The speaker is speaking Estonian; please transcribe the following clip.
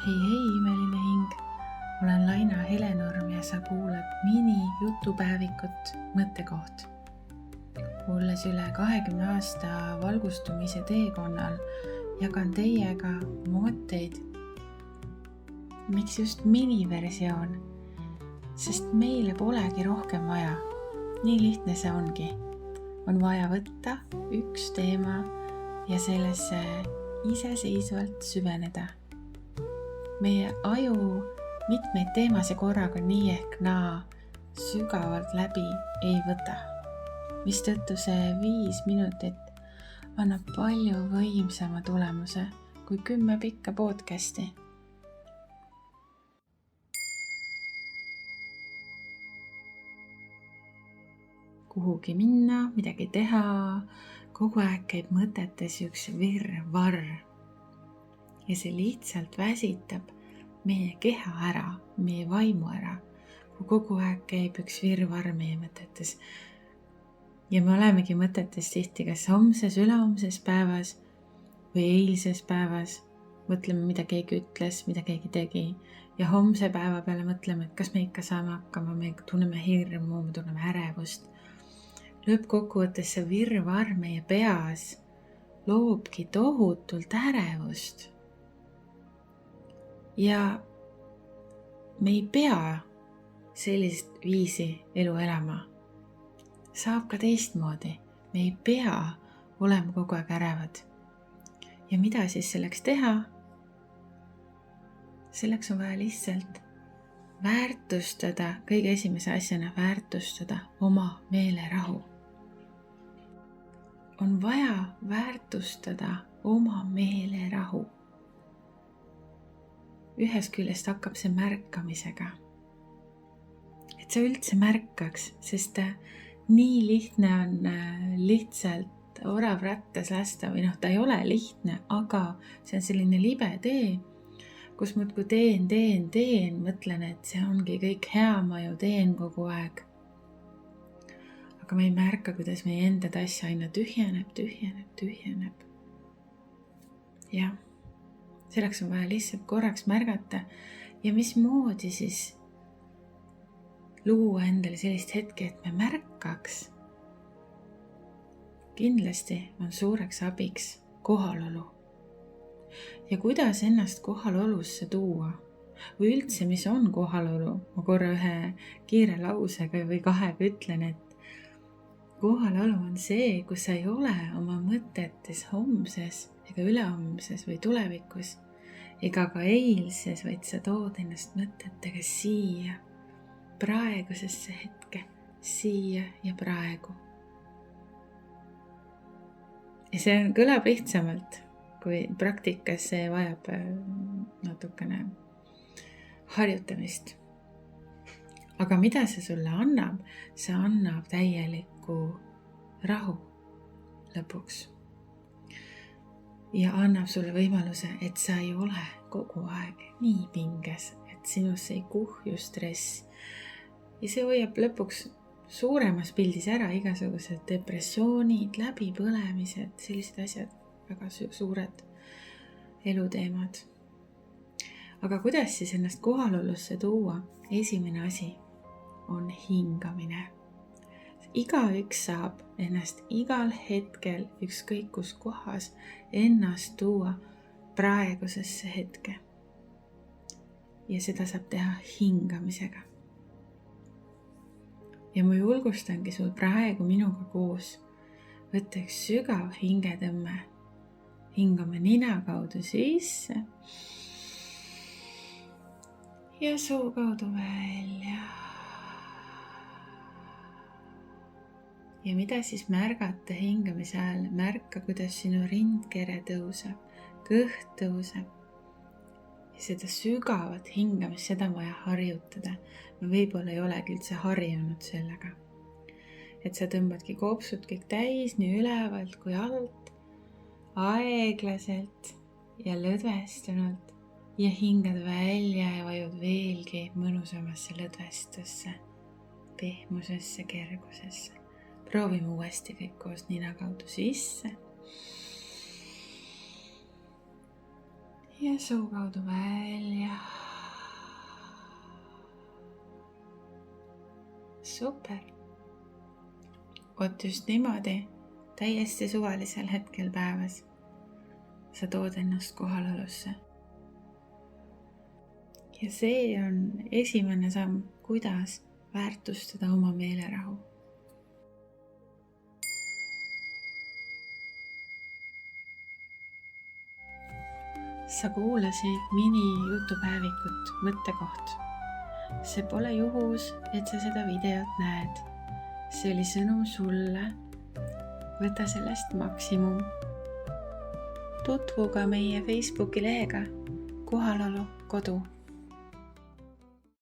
Hei, imeline hing! Olen Laina Helenurm ja sa kuulad mini-jutupäevikut Mõttekoht. Olles üle 20 aasta valgustumise teekonnal, jagan teiega mõtteid. Miks just miniversioon? Sest meile polegi rohkem vaja. Nii lihtne see ongi. On vaja võtta üks teema ja sellesse iseseisvalt süveneda. Meie aju mitmeid teemasid korraga nii ehk naa sügavalt läbi ei võta, mistõttu see 5 minutit annab palju võimsama tulemuse kui 10 pikka podcasti. Kuhugi minna, midagi teha, kogu aeg käib mõtetes üks virvarr. Ja see lihtsalt väsitab meie keha ära, meie vaimu ära, kui kogu aeg käib üks virvarr meie mõtetes. Ja me olemegi mõtetes tihti kas homses, ülehomses päevas või eilses päevas. Mõtleme, mida keegi ütles, mida keegi tegi. Ja homse päeva peale mõtleme, et kas me ikka saame hakkama, me tunneme hirmu, me tunneme ärevust. Lõppkokkuvõttes see virvarr meie peas loobki tohutult ärevust. Ja me ei pea sellist viisi elu elama. Saab ka teistmoodi. Me ei pea olema kogu aeg ärevad. Ja mida siis selleks teha? Selleks on vaja lihtsalt väärtustada, kõige esimese asjana väärtustada oma meelerahu. On vaja väärtustada oma meelerahu. Ühest küljest hakkab see märkamisega. Et sa üldse märkaks, sest nii lihtne on lihtsalt orav rattas lasta või ta ei ole lihtne, aga see on selline libe tee, kus muudkui teen, mõtlen, et see ongi kõik hea, ma ju teen kogu aeg. Aga me ei märka, kuidas meie enda tassi aina tühjeneb. Jah. Selleks on vaja lihtsalt korraks märgata ja mismoodi siis luua endale sellist hetke, et me märkaks. Kindlasti on suureks abiks kohalolu. Ja kuidas ennast kohalolusse tuua? Või üldse, mis on kohalolu? Ma korra ühe kiire lausega või 2 ütlen, et kohalolu on see, kus sa ei ole oma mõtetes homses ega ülehomses või tulevikus, ega ka eilses, vaid sa tood ennast mõtetega siia, praegusesse hetke, siia ja praegu. Ja see kõlab lihtsamalt, kui praktikas see vajab natukene harjutamist. Aga mida see sulle annab? See annab täieliku rahu lõpuks. Ja annab sulle võimaluse, et sa ei ole kogu aeg nii pinges, et sinusse ei kuhju stress. Ja see hoiab lõpuks suuremas pildis ära igasugused depressioonid, läbipõlemised, sellised asjad, väga suured eluteemad. Aga kuidas siis ennast kohalolusse tuua? Esimene asi on hingamine. Igaüks saab ennast igal hetkel, ükskõik kus kohas, ennast tuua praegusesse hetke. Ja seda saab teha hingamisega. Ja ma julgustangi sul praegu minuga koos võtta üks sügav hingetõmme. Hingame nina kaudu sisse ja suu kaudu välja. Ja mida siis märgata hingamise ajal? Märka, kuidas sinu rindkere tõuseb, kõht tõuseb. Ja seda sügavat hingamist, seda on vaja harjutada. Me võib-olla ei olegi üldse harjunud sellega. Et sa tõmbadki kopsud kõik täis, nii ülevalt kui alt, aeglaselt ja lõdvestunult. Ja hingad välja ja vajud veelgi mõnusamasse lõdvestusse, pehmusesse, kergusesse. Proovime uuesti kõik koos nina kaudu sisse ja suu kaudu välja. Super. Vot just niimoodi, täiesti suvalisel hetkel päevas sa tood ennast kohalolusse. Ja see on esimene samm, kuidas väärtustada oma meelerahu. Sa kuulasid mini-jutupäevikut Mõttekoht. See pole juhus, et sa seda videot näed. See oli sõnum sulle. Võta sellest maksimum. Tutvu ka meie Facebooki lehega Kohalolu Kodu.